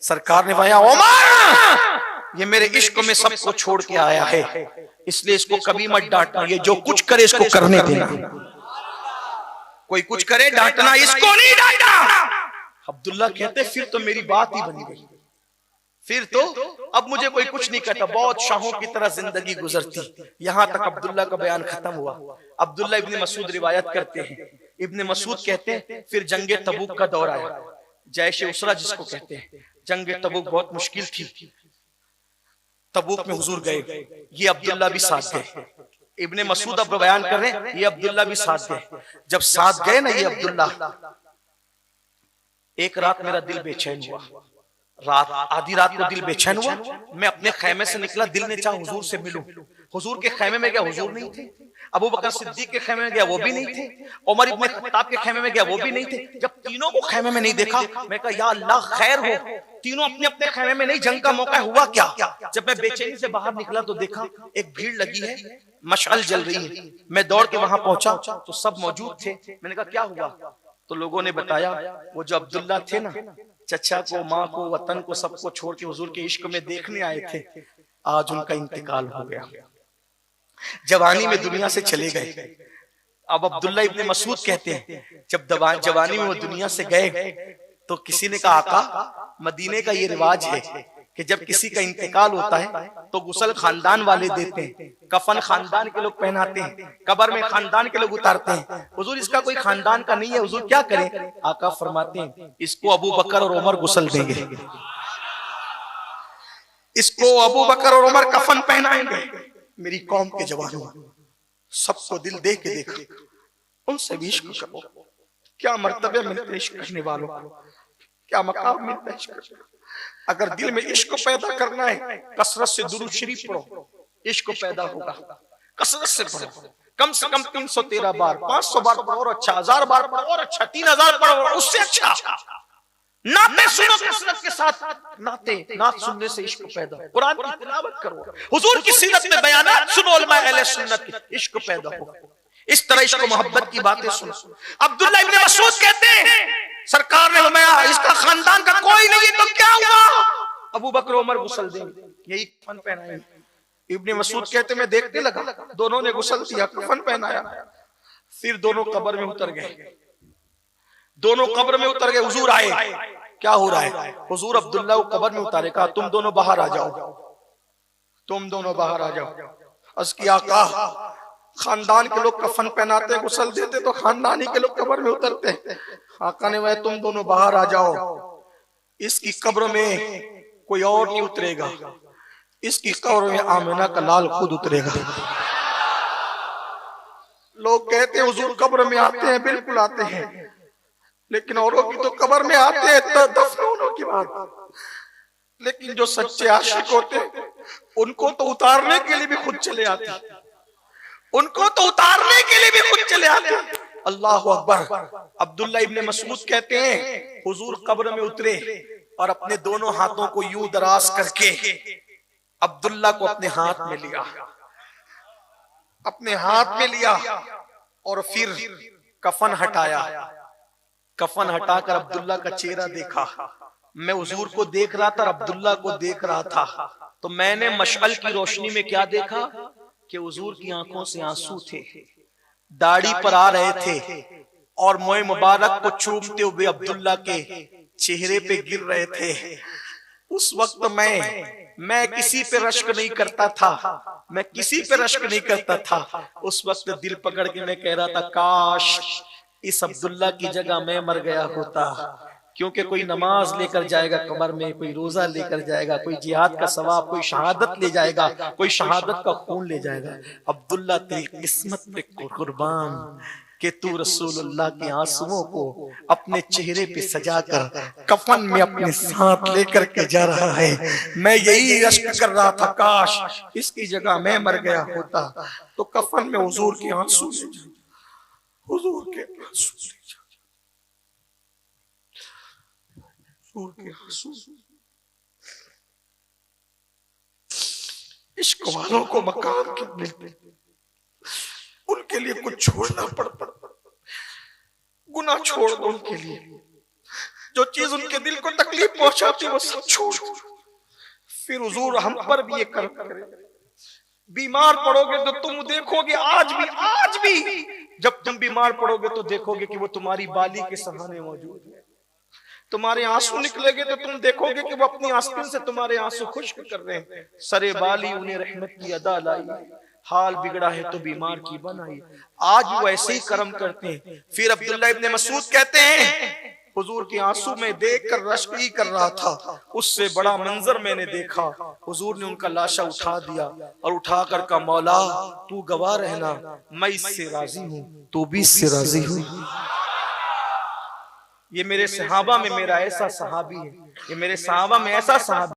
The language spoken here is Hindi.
सरकार ने फरमाया उमर ये मेरे इश्क में सबको छोड़ के आया है, इसलिए इसको कभी मत डांटना, ये जो कुछ करे इसको करने देना। कोई कुछ करे डांटना, इसको नहीं डांटना। अब्दुल्ला कहते फिर तो मेरी बात ही बन गई, फिर तो अब मुझे कोई कुछ नहीं कहता, बहुत शाहों की तरह जिंदगी गुजरती। यहां तक अब्दुल्ला का बयान खत्म हुआ। अब्दुल्ला इब्ने मसूद रिवायत करते हैं, इब्ने मसूद कहते हैं फिर जंगे तबूक का दौर आया, जैशे उसरा जिसको कहते हैं। जंगे तबूक बहुत मुश्किल थी, तबूक में हुजूर गए, ये अब्दुल्ला भी साथ गए। इब्ने मसूद अब बयान कर रहे हैं, ये अब्दुल्ला भी साथ गए। जब साथ गए ना ये अब्दुल्ला, एक रात मेरा दिल बेचैन हुआ, रात आधी रात को दिल बेचैन हुआ। मैं अपने खैमे से निकला, दिल ने चाहा हुजूर से मिलूं। हुजूर के खैमे में गया, हुजूर नहीं थे। अबू बकर सिद्दीक के खैमे में गया, वो भी नहीं थे। उमर इब्ने खत्ताब के खैमे में गया, वो भी नहीं थे। जब तीनों को खैमे में नहीं देखा, मैं कहा या अल्लाह खैर हो, तीनों अपने अपने खैमे में नहीं, जंग का मौका हुआ क्या? जब मैं बेचैनी से बाहर निकला तो देखा एक भीड़ लगी है, मशाल जल रही है। मैं दौड़ के वहां पहुंचा तो सब मौजूद थे। मैंने कहा क्या हुआ? तो लोगों ने बताया वो जो अब्दुल्ला थे ना, चचा को, माँ को, वतन को, सबको छोड़ के हुजूर के इश्क में देखने आए थे, आज उनका इंतकाल हो गया, जवानी में दुनिया से चले गए। अब अब्दुल्ला इब्ने मसूद कहते हैं जब जवानी में वो दुनिया से गए तो किसी ने कहा आका मदीने का ये रिवाज है कि जब किसी का इंतकाल होता है तो गुस्ल खानदान वाले देते हैं, कफन खानदान के लोग पहनाते हैं, कब्र में खानदान के लोग उतारते हैं। हुजूर इसका कोई खानदान का नहीं है, हुजूर क्या करें? आका फरमाते हैं इसको अबू बकर और उमर गुस्ल देंगे, इसको अबू बकर और उमर कफन पहनाएंगे। मेरी कौम के जवानों, सबको दिल दे के देखो, उनसे भी इश्क करो। क्या मर्तबे मिलते इश्क करने वालों, क्या मकाम मिलता है इश्क। अगर दिल में इश्क पैदा करना है, कसरत से दुरूद शरीफ पढ़ो, इश्क पैदा होगा। कसरत से पढ़ो, कम से कम 313 बार, 500 बार पढ़ो और अच्छा, 1000 बार पढ़ो और अच्छा, 3000 पढ़ो उससे अच्छा। नाते सुनो कसरत के साथ, नात सुनने से इश्क पैदा हो। कुरान की तिलावत करो, हुजूर की सीरत में बयानात सुनो, उलमा अहले सुन्नत की, इश्क पैदा हो। इस तरह इश्क मोहब्बत की बातें सुनो। अब्दुल्ला इब्ने मसूद कहते हैं सरकार ने फरमाया इसका खानदान का कोई नहीं है तो क्या हुआ? अबू बकर उमर गुस्ल देंगे, यही कफन पहनाएंगे। इब्ने मसूद कहते मैं देखने लगा, दोनों ने गुस्ल दिया, कफन पहनाया, फिर दोनों कब्र में उतर गए। दोनों कब्र में उतर गए, हुजूर आए, क्या हो रहा है? हुजूर अब्दुल्ला को कब्र में उतारे, कहा तुम दोनों बाहर आ जाओ, तुम दोनों बाहर आ जाओ। अर्ज़ किया आका खानदान के लोग कफन पहनाते, गुस्ल देते तो खानदानी के लोग कब्र में उतरते। आका ने वह तुम दोनों बाहर आ जाओ, इसकी कब्र में कोई और नहीं उतरेगा, इसकी कब्र में आमिना का लाल खुद उतरेगा। लोग कहते हैं हुजूर कब्र में आते हैं, बिल्कुल आते हैं, लेकिन औरों की तो कब्र में आते हैं तो दफन होने की बात, लेकिन जो सच्चे आशिक होते हैं उनको तो उतारने के लिए भी खुद चले आते हैं, उनको तो उतारने के लिए भी खुद चले आते हैं। अल्लाह अकबर। अब्दुल्ला इब्ने मसूद कहते हैं हुजूर कब्र में उतरे और अपने दोनों हाथों को यूं दराज करके अब्दुल्ला को अपने हाथ में लिया, अपने हाथ में लिया और फिर कफन हटाया। कफन हटाकर अब्दुल्ला का चेहरा देखा। मैं हुजूर को देख रहा था और अब्दुल्ला को देख रहा था, तो मैंने मशअल की रोशनी में क्या देखा कि हुजूर की आंखों से आंसू थे, दाढ़ी पर आ रहे थे और मोए मुबारक को चूमते हुए अब्दुल्ला के चेहरे पे गिर रहे थे। उस वक्त मैं किसी पे रश्क नहीं करता था, मैं किसी पे रश्क नहीं करता था। उस वक्त दिल पकड़ के मैं कह रहा था काश इस अब्दुल्ला की जगह मैं मर गया होता, क्योंकि कोई नमाज लेकर जाएगा कब्र में, कोई रोजा लेकर जाएगा, कोई जिहाद का सवाब, कोई शहादत ले जाएगा, कोई शहादत का खून ले जाएगा। अब्दुल्ला तेरी किस्मत पे कुर्बान कि तू रसूलुल्लाह के आंसुओं को अपने चेहरे पे सजाकर कफन में अपने साथ लेकर के जा रहा है। मैं यही रश्क कर रहा था काश इसकी जगह मैं मर गया होता, तो कफन में हुजूर के आंसू ले जा, हुजूर के आंसू ले जा, हुजूर के आंसू। इश्क वालों को मकाम के मिलते, उनके लिए कुछ छोड़ना पड़ता, गुनाह छोड़ दो उनके लिए, जो चीज उनके दिल को तकलीफ पहुंचाती वो सब छोड़, फिर हुजूर हम पर भी ये करम करे। बीमार पड़ोगे तो तुम देखोगे आज भी जब तुम बीमार पड़ोगे तो देखोगे कि वो तुम्हारी बाली के सहारे मौजूद है। तुम्हारे आंसू निकलेंगे तो तुम देखोगे कि वो अपनी आंसू से तुम्हारे आंसू खुश्क कर रहे हैं। सरे बाली उन्हें रहमत की अदा लाई, हाल बिगड़ा है तो बीमार की बनाई। आज वो ऐसे ही कर्म करते हैं। फिर अब्दुल्लाह इब्ने मसूद कहते हैं हुजूर के आंसू में देखकर रश्क कर रहा था, उससे बड़ा मंजर मैंने देखा। हुजूर ने उनका लाशा उठा दिया और उठाकर कहा मौला तू गवाह रहना, मैं इससे राजी हूं, तू भी इससे राजी हूं। ये मेरे सहाबा में मेरा ऐसा सहाबी है, ये मेरे सहाबा में ऐसा सहाबी